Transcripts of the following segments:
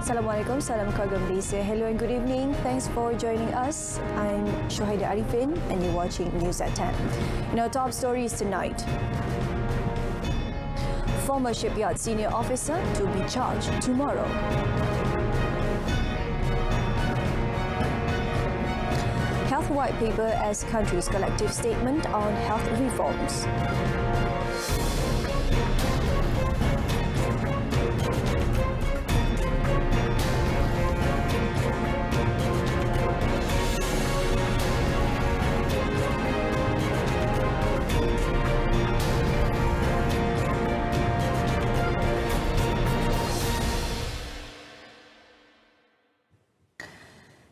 Assalamualaikum, salam keluarga Malaysia. Hello and good evening. Thanks for joining us. I'm Shohaida Arifin and you're watching News at 10. In our top stories tonight, former shipyard senior officer to be charged tomorrow. Health white paper as country's collective statement on health reforms.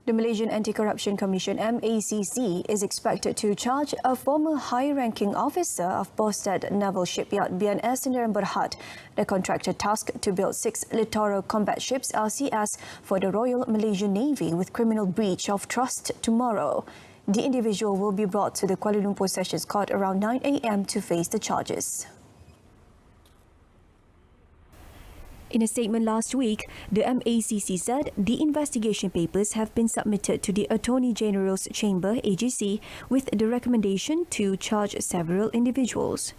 The Malaysian Anti-Corruption Commission MACC is expected to charge a former high-ranking officer of Bostad Naval Shipyard BNS Sdn Bhd, the contractor tasked to build 6 littoral combat ships LCS for the Royal Malaysian Navy with criminal breach of trust tomorrow. The individual will be brought to the Kuala Lumpur Sessions Court around 9 a.m. to face the charges. In a statement last week, the MACC said the investigation papers have been submitted to the Attorney General's Chamber AGC with the recommendation to charge several individuals.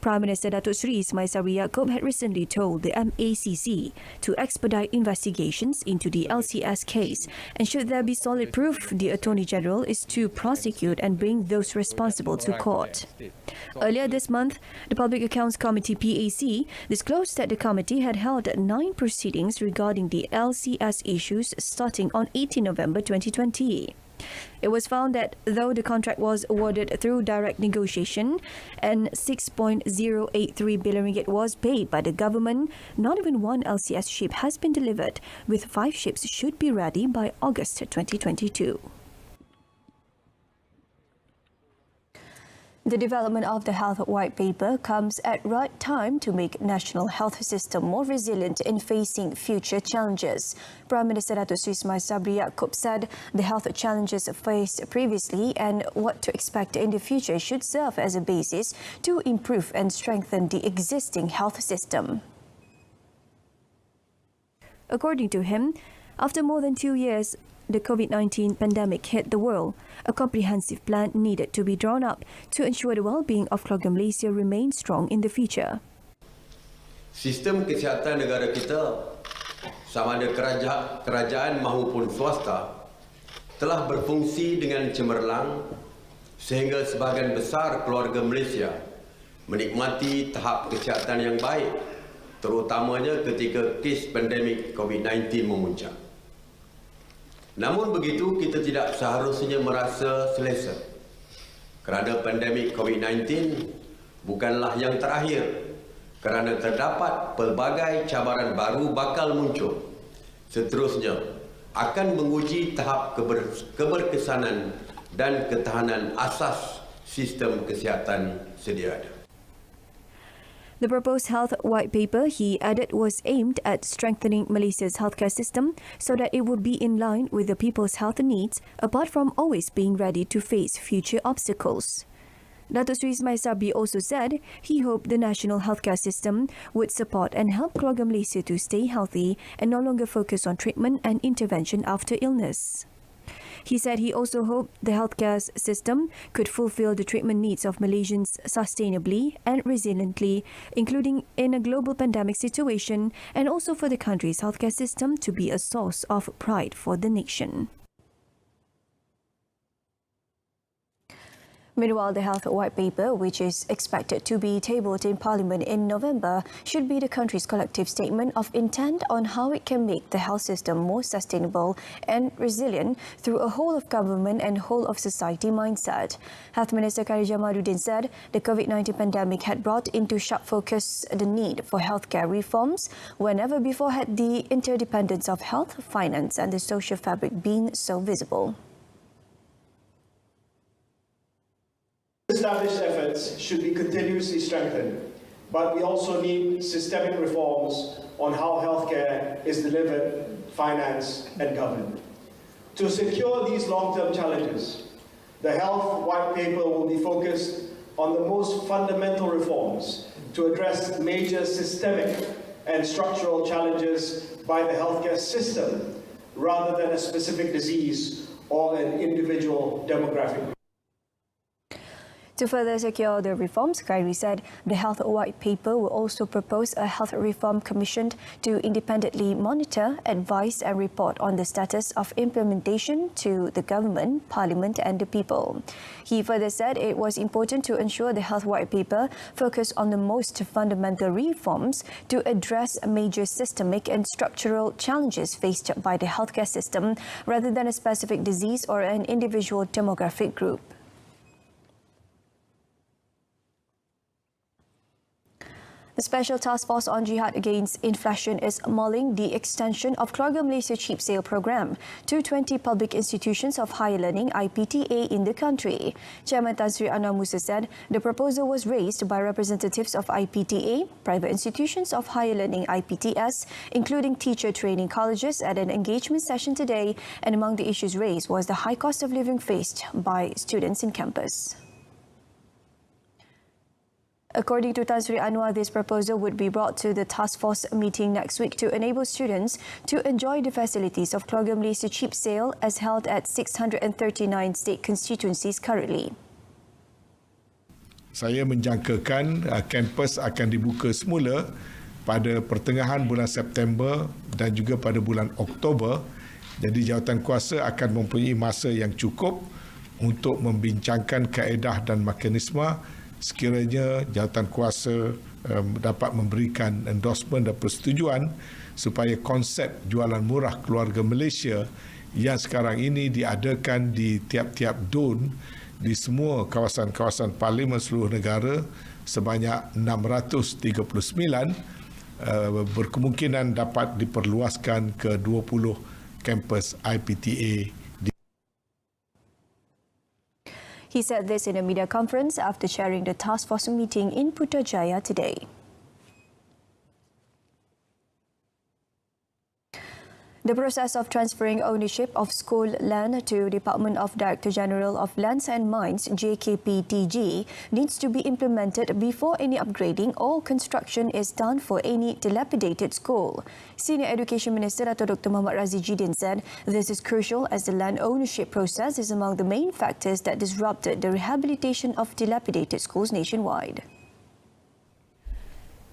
Prime Minister Datuk Seri Ismail Sabri Yaakob had recently told the MACC to expedite investigations into the LCS case, and should there be solid proof, the Attorney General is to prosecute and bring those responsible to court. Earlier this month, the Public Accounts Committee PAC disclosed that the committee had held 9 proceedings regarding the LCS issues starting on 18 November 2020. It was found that though the contract was awarded through direct negotiation and 6.083 billion ringgit was paid by the government, not even one LCS ship has been delivered, with 5 ships should be ready by August 2022. The development of the health white paper comes at right time to make national health system more resilient in facing future challenges. Prime Minister Datuk Seri Ismail Sabri Yaakob said the health challenges faced previously and what to expect in the future should serve as a basis to improve and strengthen the existing health system. According to him, after more than 2 years, the COVID-19 pandemic hit the world. A comprehensive plan needed to be drawn up to ensure the well-being of keluarga Malaysia remains strong in the future. Sistem kesihatan negara kita, sama ada kerajaan maupun swasta, telah berfungsi dengan cemerlang sehingga sebahagian besar keluarga Malaysia menikmati tahap kesihatan yang baik, terutamanya ketika kes pandemik COVID-19 memuncak. Namun begitu, kita tidak seharusnya merasa selesa kerana pandemik COVID-19 bukanlah yang terakhir, kerana terdapat pelbagai cabaran baru bakal muncul. Seterusnya akan menguji tahap keberkesanan dan ketahanan asas sistem kesihatan sedia ada. The proposed health white paper, he added, was aimed at strengthening Malaysia's healthcare system so that it would be in line with the people's health needs, apart from always being ready to face future obstacles. Datuk Seri Ismail Sabri also said he hoped the national healthcare system would support and help keluarga Malaysia to stay healthy and no longer focus on treatment and intervention after illness. He said he also hoped the healthcare system could fulfill the treatment needs of Malaysians sustainably and resiliently, including in a global pandemic situation, and also for the country's healthcare system to be a source of pride for the nation. Meanwhile, the health white paper, which is expected to be tabled in Parliament in November, should be the country's collective statement of intent on how it can make the health system more sustainable and resilient through a whole-of-government and whole-of-society mindset. Health Minister Khairul Jamaluddin said the COVID-19 pandemic had brought into sharp focus the need for healthcare reforms, where never before had the interdependence of health, finance and the social fabric been so visible. Established efforts should be continuously strengthened, but we also need systemic reforms on how healthcare is delivered, financed and governed. To secure these long-term challenges, the Health White Paper will be focused on the most fundamental reforms to address major systemic and structural challenges by the healthcare system rather than a specific disease or an individual demographic. To further secure the reforms, Khairi said the Health White Paper will also propose a Health Reform Commission to independently monitor, advise and report on the status of implementation to the government, parliament and the people. He further said it was important to ensure the Health White Paper focused on the most fundamental reforms to address major systemic and structural challenges faced by the healthcare system rather than a specific disease or an individual demographic group. The Special Task Force on Jihad Against Inflation is mulling the extension of Keluarga Malaysia Cheap Sale Program to 20 public institutions of higher learning IPTA in the country. Chairman Tan Sri Anwar Musa said the proposal was raised by representatives of IPTA, private institutions of higher learning IPTS, including teacher training colleges at an engagement session today, and among the issues raised was the high cost of living faced by students in campus. According to Tan Sri Anwar, this proposal would be brought to the task force meeting next week to enable students to enjoy the facilities of Keluarga Malaysia Cheap Sale as held at 639 state constituencies currently. Saya menjangkakan kampus akan dibuka semula pada pertengahan bulan September dan juga pada bulan Oktober. Jadi jawatankuasa akan mempunyai masa yang cukup untuk membincangkan kaedah dan mekanisme sekiranya jawatankuasa dapat memberikan endorsement dan persetujuan supaya konsep jualan murah keluarga Malaysia yang sekarang ini diadakan di tiap-tiap DUN di semua kawasan-kawasan parlimen seluruh negara sebanyak 639 berkemungkinan dapat diperluaskan ke 20 kampus IPTA. He said this in a media conference after chairing the task force meeting in Putrajaya today. The process of transferring ownership of school land to Department of Director General of Lands and Mines (JKPTG) needs to be implemented before any upgrading or construction is done for any dilapidated school. Senior Education Minister Dr. Muhammad Razif Jidin said this is crucial as the land ownership process is among the main factors that disrupted the rehabilitation of dilapidated schools nationwide.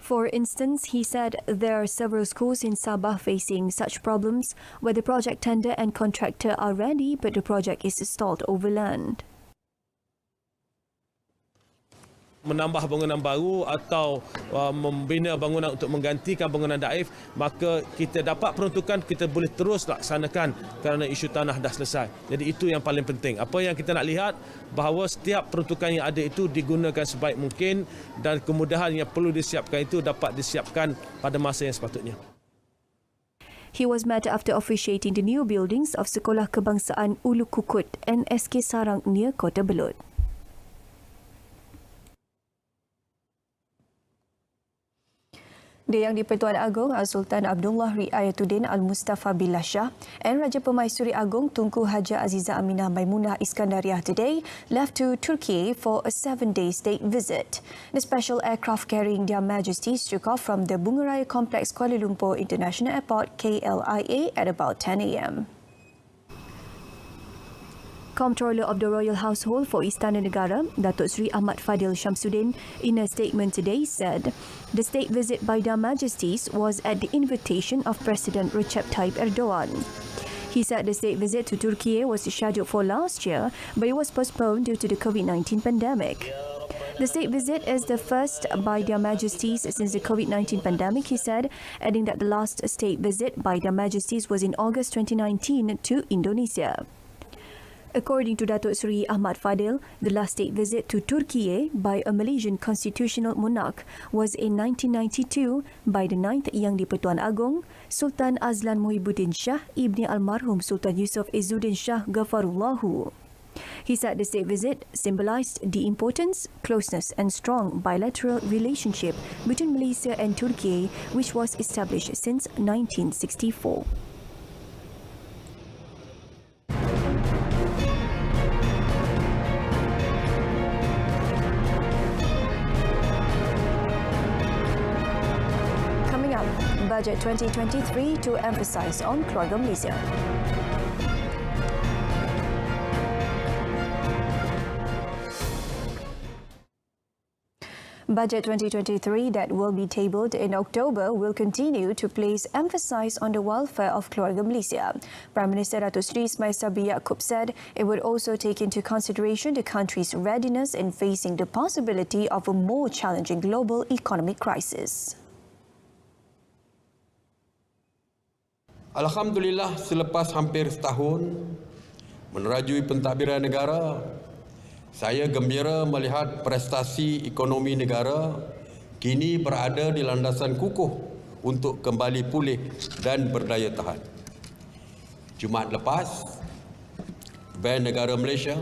For instance, he said there are several schools in Sabah facing such problems where the project tender and contractor are ready but the project is stalled over land. Menambah bangunan baru atau membina bangunan untuk menggantikan bangunan daif, maka kita dapat peruntukan, kita boleh terus laksanakan kerana isu tanah dah selesai. Jadi itu yang paling penting. Apa yang kita nak lihat bahawa setiap peruntukan yang ada itu digunakan sebaik mungkin dan kemudahan yang perlu disiapkan itu dapat disiapkan pada masa yang sepatutnya. He was met after officiating the new buildings of Sekolah Kebangsaan Ulu Kukut and SK Sarang near Kota Belud. The Yang di-Pertuan Agong Sultan Abdullah Riayatuddin Al-Mustafa Billah Shah and Raja Pemaisuri Agong Tunku Haja Aziza Aminah Maimunah Iskandariah today left to Turkey for a 7-day state visit. The special aircraft carrying Their Majesties took off from the Bungaraya Complex Kuala Lumpur International Airport KLIA at about 10 a.m. Comptroller of the Royal Household for Istana Negara, Datuk Seri Ahmad Fadil Shamsuddin, in a statement today said the state visit by Their Majesties was at the invitation of President Recep Tayyip Erdogan. He said the state visit to Turkey was scheduled for last year, but it was postponed due to the COVID-19 pandemic. The state visit is the first by Their Majesties since the COVID-19 pandemic, he said, adding that the last state visit by Their Majesties was in August 2019 to Indonesia. According to Datuk Seri Ahmad Fadil, the last state visit to Turkey by a Malaysian constitutional monarch was in 1992 by the 9th Yang di-Pertuan Agong, Sultan Azlan Muhibbuddin Shah Ibni Almarhum Sultan Yusof Izzuddin Shah Ghafarullahu. He said the state visit symbolized the importance, closeness and strong bilateral relationship between Malaysia and Turkey, which was established since 1964. Budget 2023 to emphasize on keluarga Malaysia. Budget 2023 that will be tabled in October will continue to place emphasis on the welfare of keluarga Malaysia. Prime Minister Datuk Seri Ismail Sabri Yaakob said it would also take into consideration the country's readiness in facing the possibility of a more challenging global economic crisis. Alhamdulillah, selepas hampir setahun menerajui pentadbiran negara, saya gembira melihat prestasi ekonomi negara kini berada di landasan kukuh untuk kembali pulih dan berdaya tahan. Jumaat lepas, Bank Negara Malaysia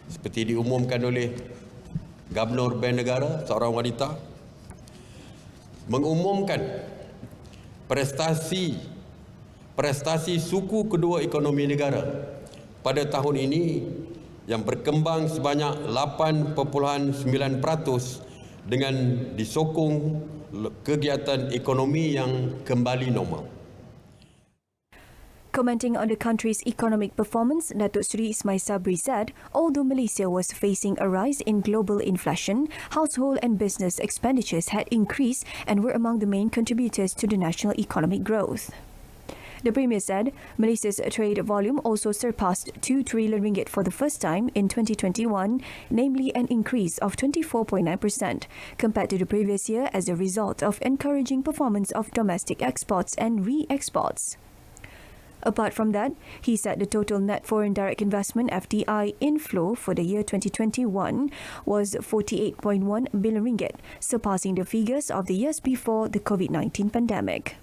seperti diumumkan oleh Gubernur Bank Negara, seorang wanita, mengumumkan prestasi suku kedua ekonomi negara pada tahun ini yang berkembang sebanyak 8.9% dengan disokong kegiatan ekonomi yang kembali normal. Commenting on the country's economic performance, Datuk Seri Ismail Sabri said, although Malaysia was facing a rise in global inflation, household and business expenditures had increased and were among the main contributors to the national economic growth. The Premier said Malaysia's trade volume also surpassed 2 trillion ringgit for the first time in 2021, namely an increase of 24.9% compared to the previous year as a result of encouraging performance of domestic exports and re-exports. Apart from that, he said the total net foreign direct investment FDI inflow for the year 2021 was 48.1 billion ringgit, surpassing the figures of the years before the COVID-19 pandemic.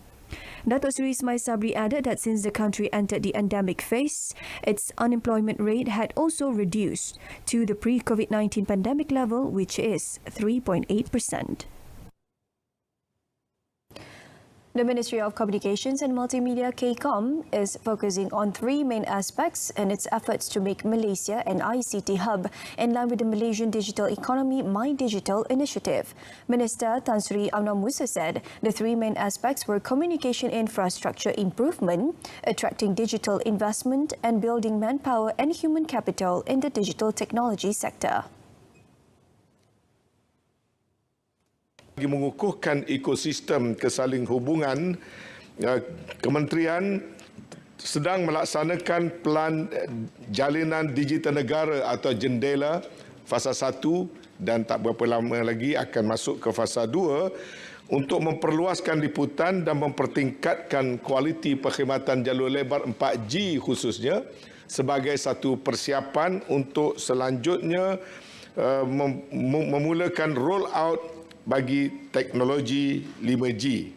Datuk Seri Ismail Sabri added that since the country entered the endemic phase, its unemployment rate had also reduced to the pre-COVID-19 pandemic level, which is 3.8%. The Ministry of Communications and Multimedia KCOM is focusing on three main aspects in its efforts to make Malaysia an ICT hub in line with the Malaysian Digital Economy My Digital initiative. Minister Tan Sri Amno Musa said the three main aspects were communication infrastructure improvement, attracting digital investment and building manpower and human capital in the digital technology sector. Bagi mengukuhkan ekosistem kesaling hubungan, Kementerian sedang melaksanakan pelan jalinan digital negara atau jendela fasa 1 dan tak berapa lama lagi akan masuk ke fasa 2 untuk memperluaskan liputan dan mempertingkatkan kualiti perkhidmatan jalur lebar 4G khususnya sebagai satu persiapan untuk selanjutnya memulakan roll out bagi teknologi 5G.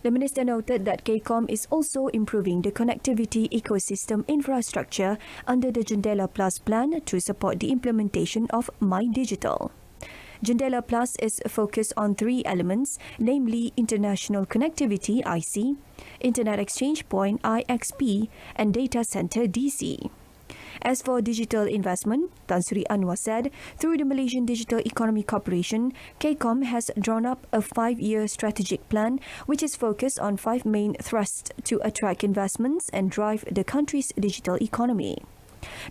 The Minister noted that KCOM is also improving the connectivity ecosystem infrastructure under the Jendela Plus plan to support the implementation of My Digital. Jendela Plus is focused on three elements, namely international connectivity (IC), Internet Exchange Point (IXP), and Data Center (DC). As for digital investment, Tan Sri Anwar said, through the Malaysian Digital Economy Corporation, KCOM has drawn up a 5-year strategic plan which is focused on 5 main thrusts to attract investments and drive the country's digital economy.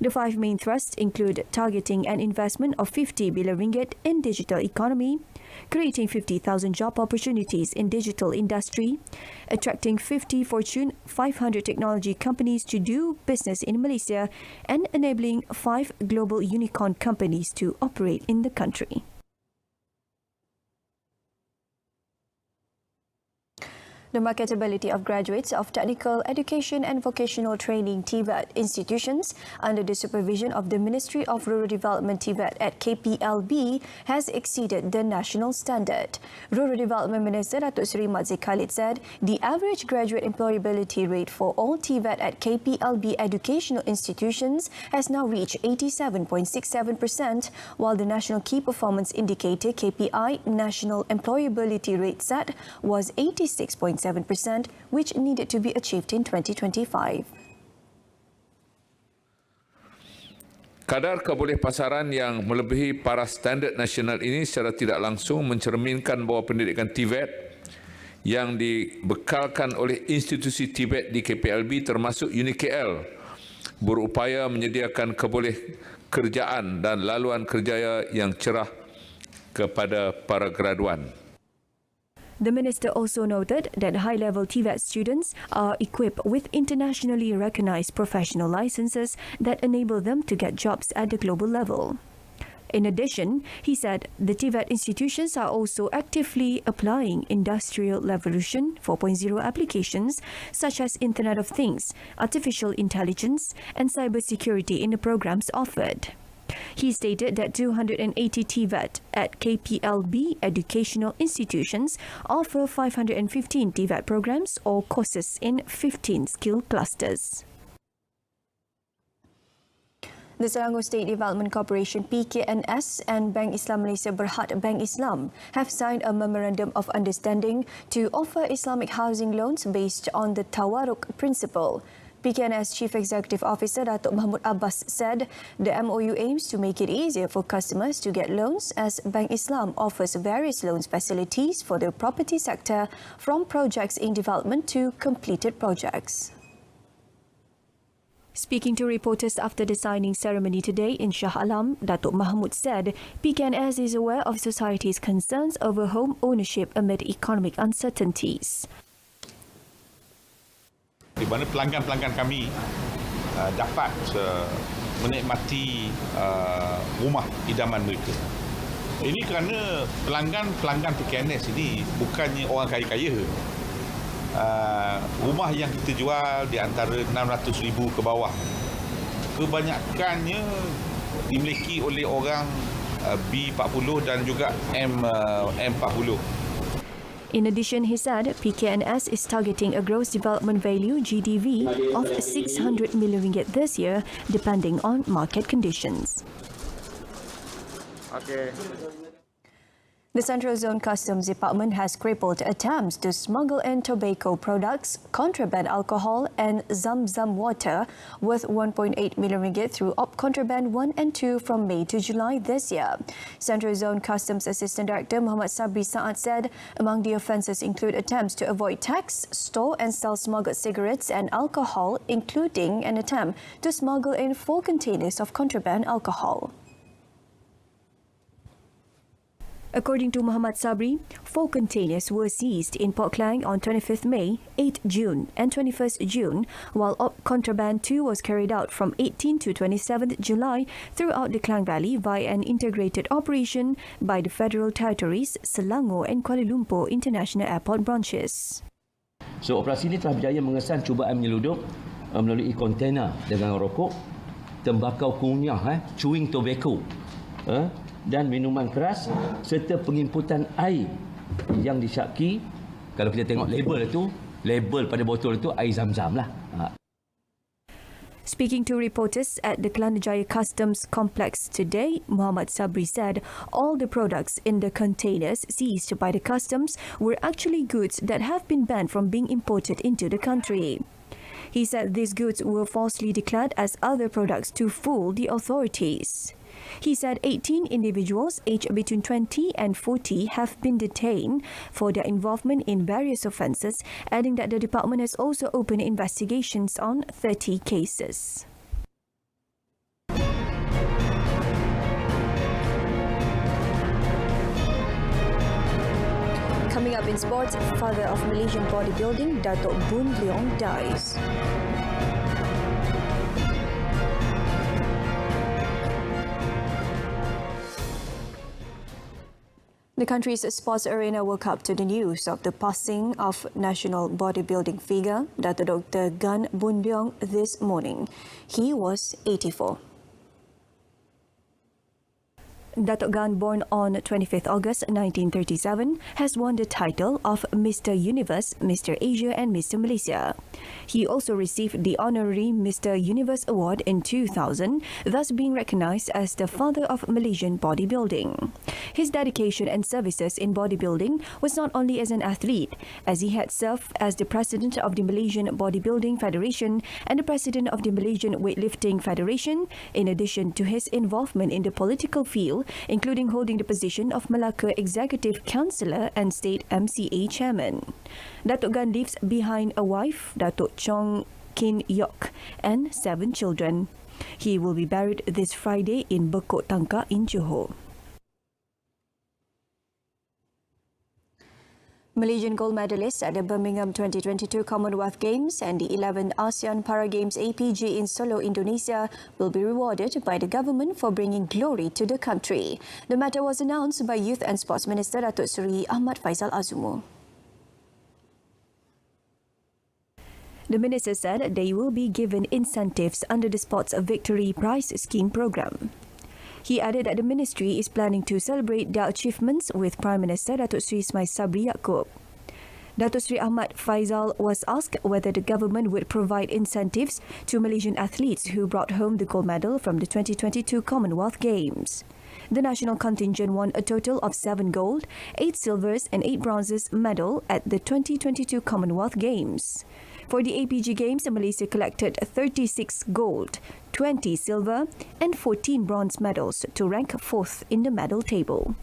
The 5 main thrusts include targeting an investment of 50 billion ringgit in digital economy, creating 50,000 job opportunities in digital industry, attracting 50 Fortune 500 technology companies to do business in Malaysia, and enabling 5 global unicorn companies to operate in the country. The marketability of graduates of technical education and vocational training TVET institutions under the supervision of the Ministry of Rural Development TVET at KPLB has exceeded the national standard. Rural Development Minister Datuk Seri Mazik Khalid said the average graduate employability rate for all TVET at KPLB educational institutions has now reached 87.67%, while the National Key Performance Indicator KPI National Employability Rate set was 86.7%, which needed to be achieved in 2025. Kadar kebolehpasaran yang melebihi paras standard nasional ini secara tidak langsung mencerminkan bahawa pendidikan TVET yang dibekalkan oleh institusi TVET di KPLB termasuk UniKL berupaya menyediakan kebolehkerjaan dan laluan kerjaya yang cerah kepada para graduan. The minister also noted that high-level TVET students are equipped with internationally recognized professional licenses that enable them to get jobs at the global level. In addition, he said the TVET institutions are also actively applying Industrial Revolution 4.0 applications such as Internet of Things, artificial intelligence and cybersecurity in the programs offered. He stated that 280 TVET at KPLB educational institutions offer 515 TVET programs or courses in 15 skill clusters. The Selangor State Development Corporation PKNS and Bank Islam Malaysia Berhad Bank Islam have signed a memorandum of understanding to offer Islamic housing loans based on the Tawaruk principle. PKNS Chief Executive Officer Datuk Mahmud Abbas said the MOU aims to make it easier for customers to get loans as Bank Islam offers various loans facilities for the property sector from projects in development to completed projects. Speaking to reporters after the signing ceremony today in Shah Alam, Datuk Mahmud said PKNS is aware of society's concerns over home ownership amid economic uncertainties. Di mana pelanggan-pelanggan kami dapat menikmati rumah idaman mereka. Ini kerana pelanggan-pelanggan PKNS ini bukannya orang kaya-kaya. Rumah yang kita jual di antara 600,000 ke bawah. Kebanyakannya dimiliki oleh orang B40 dan juga M40. In addition, he said PKNS is targeting a gross development value GDV of 600 million ringgit this year, depending on market conditions. Okay. The Central Zone Customs Department has crippled attempts to smuggle in tobacco products, contraband alcohol and Zam-Zam water worth 1.8 million ringgit through OP Contraband 1 and 2 from May to July this year. Central Zone Customs Assistant Director Muhammad Sabri Saad said among the offences include attempts to avoid tax, store and sell smuggled cigarettes and alcohol, including an attempt to smuggle in 4 containers of contraband alcohol. According to Muhammad Sabri, 4 containers were seized in Port Klang on 25th May, 8 June and 21st June, while OP Contraband 2 was carried out from 18 to 27th July throughout the Klang Valley via an integrated operation by the Federal Territories, Selangor and Kuala Lumpur International Airport branches. So, operasi ini telah berjaya mengesan cubaan menyeludup melalui kontainer dagangan rokok, tembakau kunyah, chewing tobacco, dan minuman keras serta penginputan air yang disyaki, kalau kita tengok label pada botol itu air Zam-Zam lah. Speaking to reporters at the Kelanjaya Customs Complex today, Muhammad Sabri said all the products in the containers seized by the customs were actually goods that have been banned from being imported into the country. He said these goods were falsely declared as other products to fool the authorities. He said 18 individuals aged between 20 and 40 have been detained for their involvement in various offences, adding that the department has also opened investigations on 30 cases. Coming up in sports, father of Malaysian bodybuilding, Datuk Boon Leong dies. The country's sports arena woke up to the news of the passing of national bodybuilding figure Datuk Dr. Gan Boon Leong this morning. He was 84. Datuk Gan, born on 25th August 1937, has won the title of Mr. Universe, Mr. Asia and Mr. Malaysia. He also received the honorary Mr. Universe Award in 2000, thus being recognised as the father of Malaysian bodybuilding. His dedication and services in bodybuilding was not only as an athlete, as he had served as the president of the Malaysian Bodybuilding Federation and the president of the Malaysian Weightlifting Federation, in addition to his involvement in the political field, including holding the position of Malacca Executive Councillor and State MCA Chairman. Datuk Gan leaves behind a wife, Datuk Chong Kin Yok, and 7 children. He will be buried this Friday in Bekok Tangka in Johor. Malaysian gold medalists at the Birmingham 2022 Commonwealth Games and the 11th ASEAN Para Games APG in Solo, Indonesia will be rewarded by the government for bringing glory to the country. The matter was announced by Youth and Sports Minister Datuk Seri Ahmad Faizal Azumu. The minister said they will be given incentives under the Sports Victory Prize Scheme program. He added that the ministry is planning to celebrate their achievements with Prime Minister Datuk Seri Ismail Sabri Yaakob. Datuk Seri Ahmad Faizal was asked whether the government would provide incentives to Malaysian athletes who brought home the gold medal from the 2022 Commonwealth Games. The national contingent won a total of 7 gold, 8 silvers and 8 bronzes medal at the 2022 Commonwealth Games. For the APG Games, Malaysia collected 36 gold, 20 silver and 14 bronze medals to rank 4th in the medal table.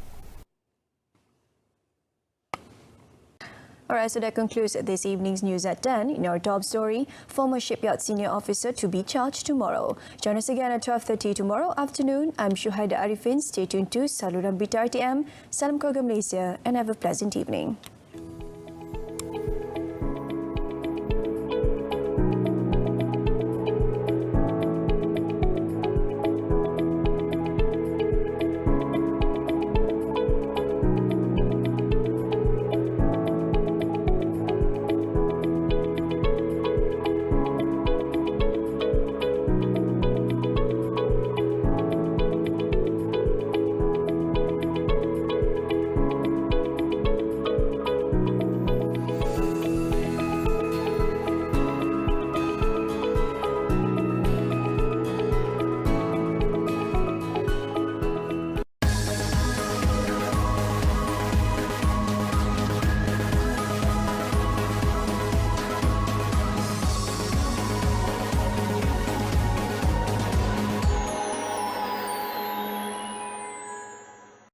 Alright, so that concludes this evening's news at 10. In our top story, former shipyard senior officer to be charged tomorrow. Join us again at 12:30 tomorrow afternoon. I'm Shuhaida Arifin. Stay tuned to Saluran Berita RTM. Salam keluarga Malaysia and have a pleasant evening.